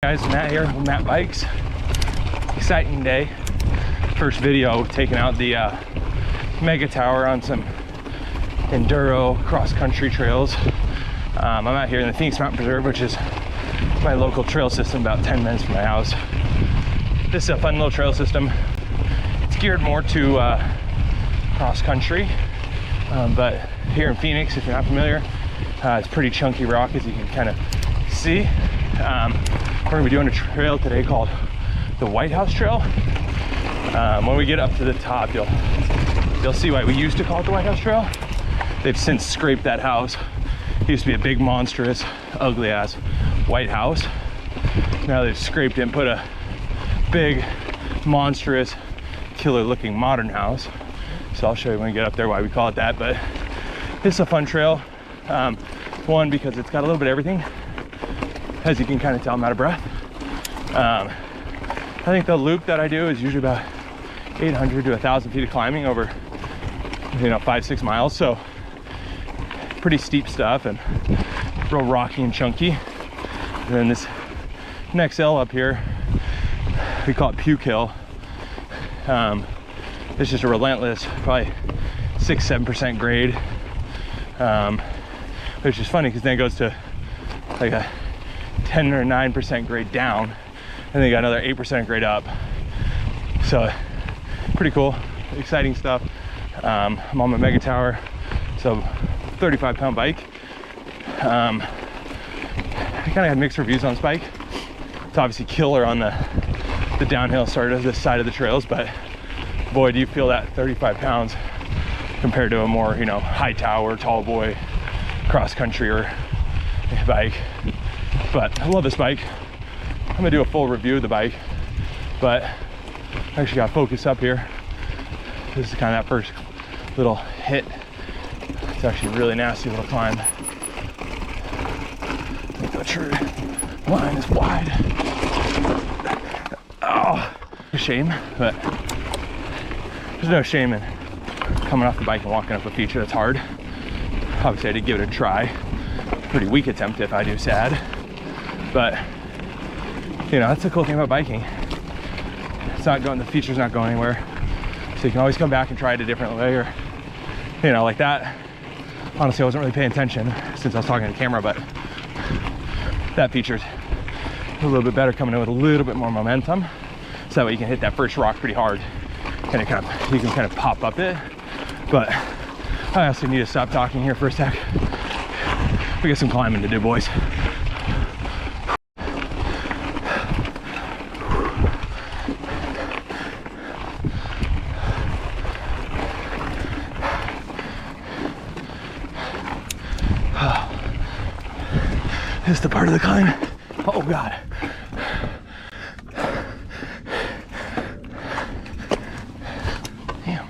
Guys, Matt here with Matt Bikes. Exciting day. First video taking out the Megatower on some enduro cross-country trails. I'm out here in the Phoenix Mountain Preserve, which is my local trail system about 10 minutes from my house. This is a fun little trail system. It's geared more to cross-country, but here in Phoenix, if you're not familiar, it's pretty chunky rock, as you can kind of see. We're gonna be doing a trail today called the White House Trail. When we get up to the top, you'll see why we used to call it the White House Trail. They've since scraped that house. It used to be a big, monstrous, ugly ass white house. Now they've scraped it and put a big, monstrous, killer looking modern house. So I'll show you when we get up there why we call it that, but it's a fun trail. One, because it's got a little bit of everything. As you can kind of tell, I'm out of breath. I think the loop that I do is usually about 800 to 1,000 feet of climbing over, 5-6 miles. So pretty steep stuff and real rocky and chunky. And then this next hill up here, we call it Puke Hill. It's just a relentless, probably 6-7% grade. Which is funny because then it goes to like a 10 or 9% grade down, and they got another 8% grade up. So pretty cool, exciting stuff. I'm on my Megatower, so 35-pound bike. I kind of had mixed reviews on this bike. It's obviously killer on the downhill side of this side of the trails, but boy, do you feel that 35 pounds compared to a more high tower, tall boy, cross country or bike. But I love this bike. I'm gonna do a full review of the bike, but I actually got focus up here. This is kind of that first little hit. It's actually a really nasty little climb. I think the true line is wide. Oh, a shame, but there's no shame in coming off the bike and walking up a feature that's hard. Obviously, I did give it a try. Pretty weak attempt, if I do sad. But that's the cool thing about biking. It's not going, the feature's not going anywhere. So you can always come back and try it a different way, or like that. Honestly, I wasn't really paying attention since I was talking to the camera, but that feature's a little bit better, coming in with a little bit more momentum. So that way you can hit that first rock pretty hard and you can kind of pop up it. But I also need to stop talking here for a sec. We got some climbing to do, boys. This is the part of the climb. Oh God. Damn.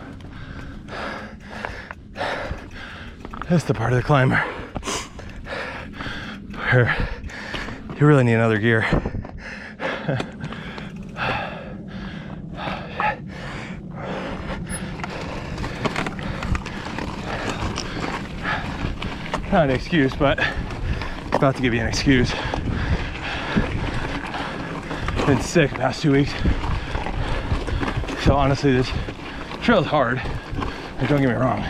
This is the part of the climb where you really need another gear. Not an excuse, but about to give you an excuse. Been sick the past 2 weeks. So honestly, this trail is hard. And don't get me wrong,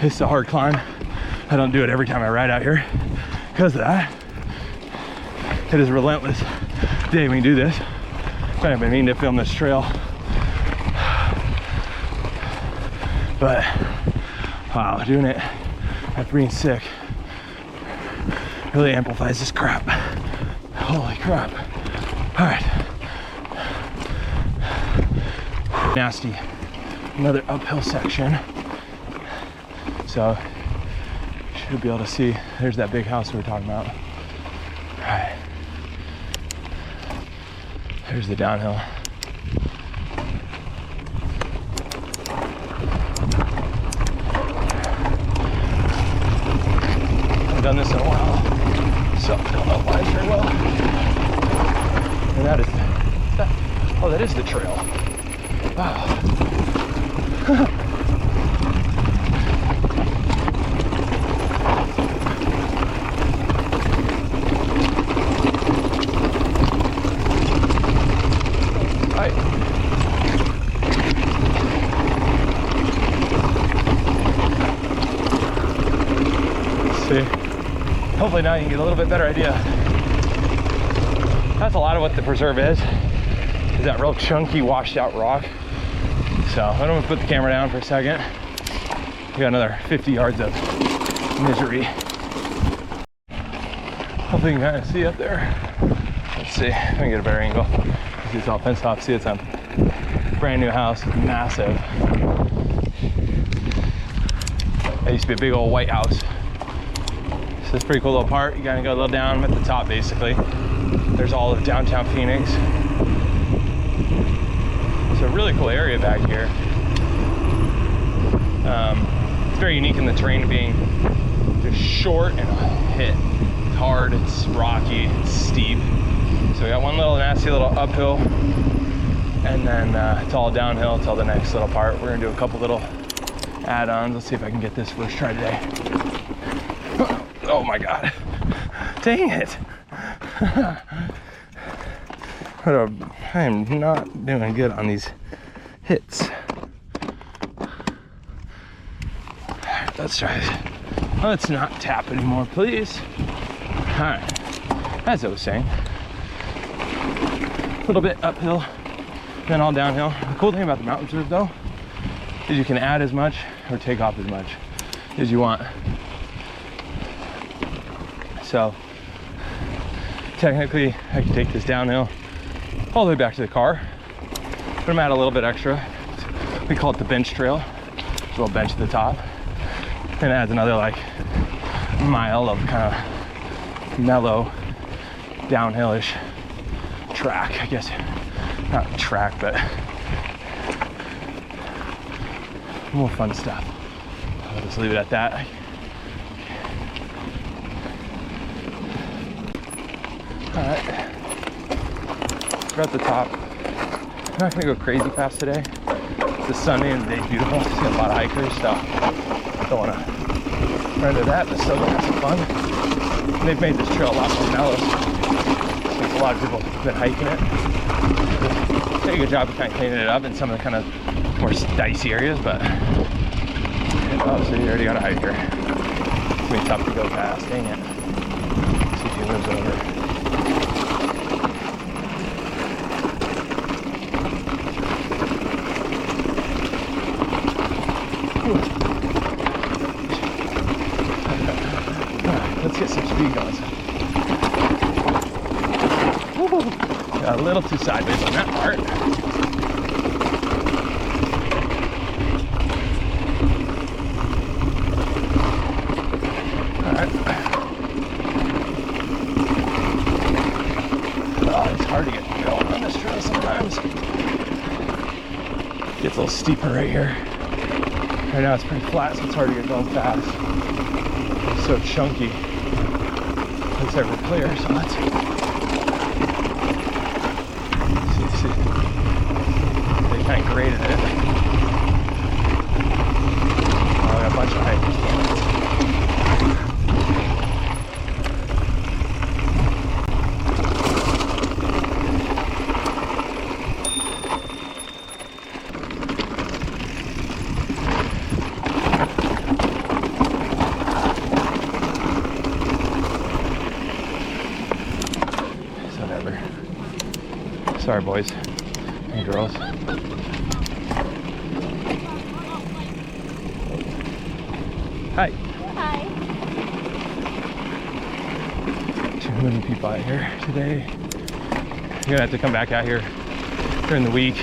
it's a hard climb. I don't do it every time I ride out here because of that. It is a relentless day when you do this. I've been meaning to film this trail, but wow, doing it after being sick really amplifies this crap. Holy crap. All right. Nasty. Another uphill section. So, should be able to see, there's that big house we were talking about. All right. There's the downhill. I've done this in a while, so I don't know why very well. And that is the trail. Wow. See, hopefully now you can get a little bit better idea. That's a lot of what the preserve is that real chunky washed out rock. So I'm gonna put the camera down for a second. We got another 50 yards of misery. Hopefully you can kind of see up there. Let's see, let me get a better angle. It's all fenced off. See, it's a brand new house, massive. That used to be a big old white house. So it's a pretty cool little part. You gotta go a little down at the top, basically. There's all of downtown Phoenix. It's a really cool area back here. It's very unique in the terrain, being just short and hit. It's hard, it's rocky, it's steep. So we got one little nasty little uphill, and then it's all downhill till the next little part. We're gonna do a couple little add-ons. Let's see if I can get this first try today. Oh my God, dang it. I am not doing good on these hits. Let's try it. Let's not tap anymore, please. All right, as I was saying, a little bit uphill, then all downhill. The cool thing about the mountain reserve though, is you can add as much or take off as much as you want. So technically I can take this downhill all the way back to the car, but I'm at a little bit extra. We call it the bench trail. There's a little bench at the top. And it adds another like mile of kind of mellow downhillish track, I guess. Not track, but more fun stuff. I'll just leave it at that. All right, we're at the top. I'm not gonna go crazy fast today. It's sunny and the day's beautiful. See a lot of hikers, so don't want to run into that, but still gonna have some fun. They've made this trail a lot more mellow. Since a lot of people have been hiking it. They did a good job of kind of cleaning it up in some of the kind of more dicey areas, but oh, so you already got a hiker. It's gonna be tough to go fast, dang it. Let's see if he moves over. Let's get some speed going. Woo. Got a little too sideways on that part. All right. Oh, it's hard to get going on this trail sometimes. Gets a little steeper right here. Right now it's pretty flat, so it's hard to get going fast. It's so chunky. It's ever clear, so let's see. They kind of graded it. Oh, we got a bunch of hikers going. Sorry, boys and girls. Hi. Hi. Too many people out here today. You're gonna have to come back out here during the week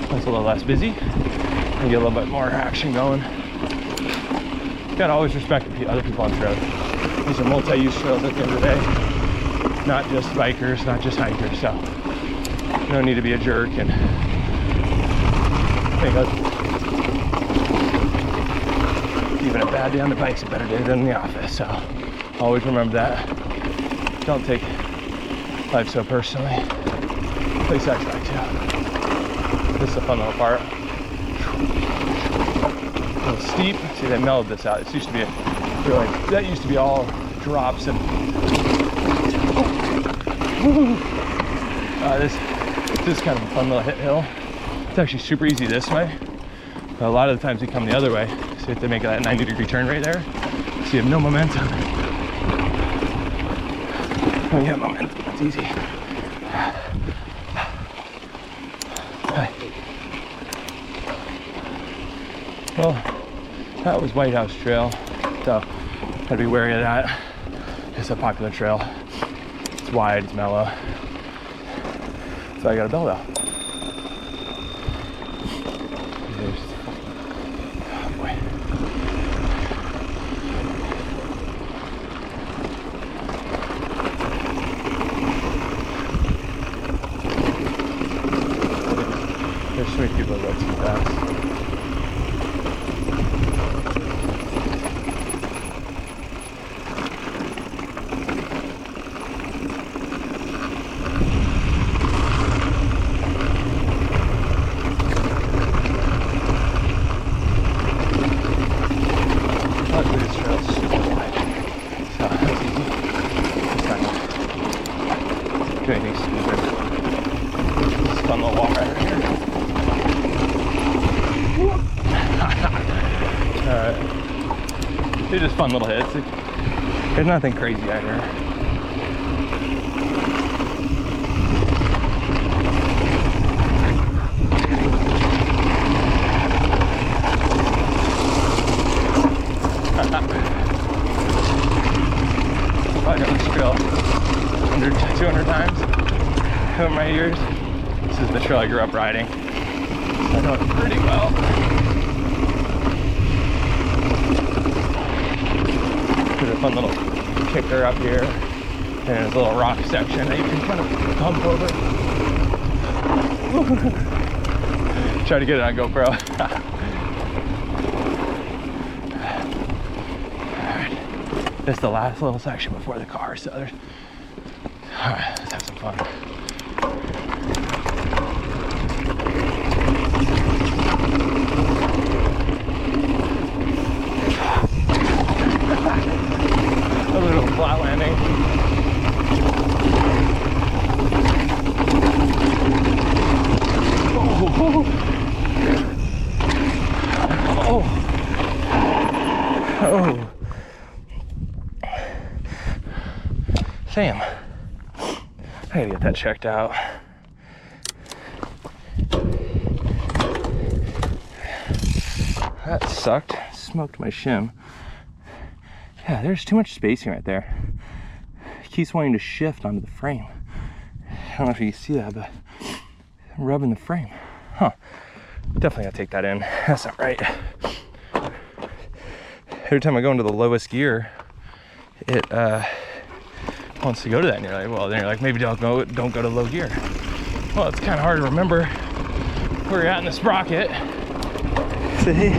when it's a little less busy and get a little bit more action going. You gotta always respect the other people on the road. These are multi-use trails at the end of the day. Not just bikers, not just hikers, so no need to be a jerk and think even a bad day on the bike's a better day than in the office. So always remember that. Don't take life so personally. At least I try to. This is a fun little part. A little steep. See, they mellowed this out. It used to be that used to be all drops and this is kind of a fun little hit hill. It's actually super easy this way, but a lot of the times we come the other way, so you have to make that 90-degree turn right there. So you have no momentum. When you have momentum, it's easy. Okay. Well, that was White House Trail, so gotta be wary of that. It's a popular trail. It's wide, it's mellow. So I got a belt out. Oh boy. There's so many people that go too fast. Anything stupid. Just fun little walk right here. Alright. They're just fun little hits. There's nothing crazy out here. I've done this trail 100 to 200 times over my years. This is the trail I grew up riding, so I know it pretty well. There's a fun little kicker up here, and there's a little rock section that you can kind of bump over. Try to get it on GoPro. Alright, this is the last little section before the car, so there's... Alright, let's have some fun. A little flat landing. Oh. Oh. Oh. Sam. I gotta get that checked out. That sucked. Smoked my shim. Yeah, there's too much spacing right there. It keeps wanting to shift onto the frame. I don't know if you can see that, but I'm rubbing the frame. Huh. Definitely gotta take that in. That's not right. Every time I go into the lowest gear, it wants to go to that, and you're like, well, then you're like, maybe don't go to low gear. Well, it's kind of hard to remember where you're at in the sprocket. See?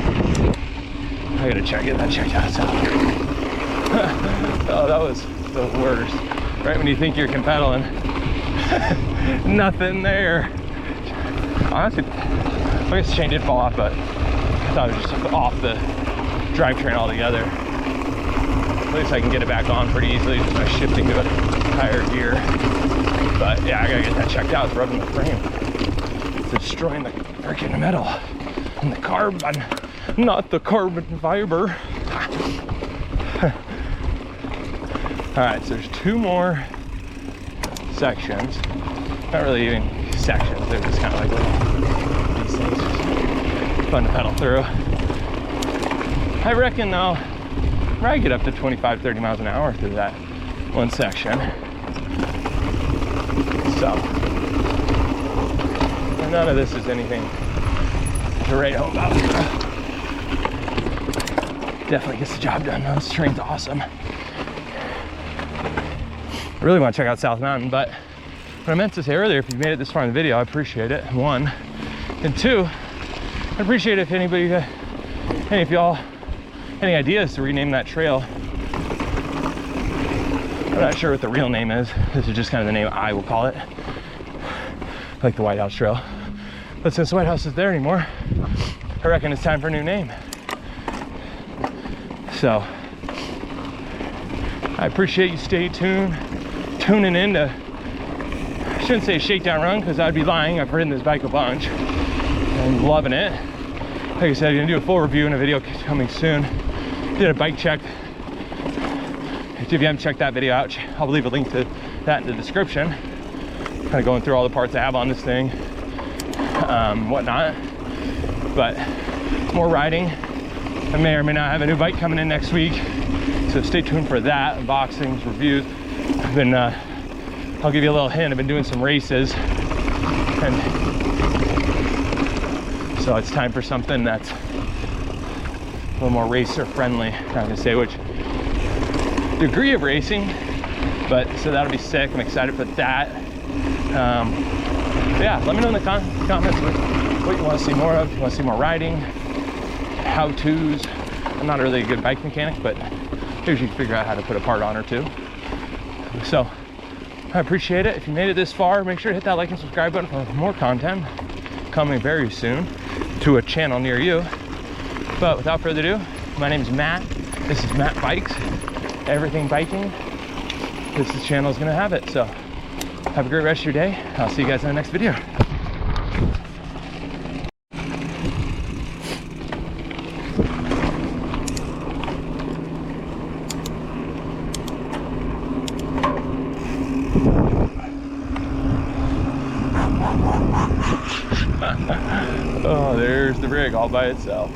I gotta that checked out. So. Oh, that was the worst. Right when you think you're pedaling, nothing there. Honestly, I guess the chain did fall off, but I thought it was just off the drivetrain altogether. At least I can get it back on pretty easily just by shifting to a higher gear. But yeah, I gotta get that checked out. It's rubbing the frame. It's destroying the freaking metal and the carbon, not the carbon fiber. All right, so there's two more sections. Not really even sections, they're just kind of like these things. Fun to pedal through. I reckon though, I get up to 25, 30 miles an hour through that one section. So, none of this is anything to write home about. Definitely gets the job done. This terrain's awesome. I really want to check out South Mountain, but what I meant to say earlier, if you made it this far in the video, I appreciate it, one. And two, I'd appreciate it if anybody, any of y'all, any ideas to rename that trail. I'm not sure what the real name is. This is just kind of the name I will call it. Like the White House Trail. But since the White House isn't there anymore, I reckon it's time for a new name. So, I appreciate you tuning in to, I shouldn't say shakedown run because I'd be lying. I've ridden this bike a bunch and loving it. Like I said, I'm gonna do a full review in a video coming soon. Did a bike check if you haven't checked that video out, I'll leave a link to that in the description. Kind of going through all the parts I have on this thing, whatnot. But more riding. I may or may not have a new bike coming in next week, so stay tuned for that. Unboxings, reviews. I've been, I'll give you a little hint, I've been doing some races, and so it's time for something that's a little more racer friendly. Not gonna say which degree of racing, but so that'll be sick. I'm excited for that. Yeah, let me know in the comments what you want to see more of. If you want to see more riding, how-tos. I'm not really a good bike mechanic, but usually figure out how to put a part on or two. So I appreciate it. If you made it this far, make sure to hit that like and subscribe button for more content coming very soon to a channel near you. But without further ado, my name is Matt. This is Matt Bikes. Everything biking. This channel is gonna have it. So have a great rest of your day. I'll see you guys in the next video. Oh, there's the rig all by itself.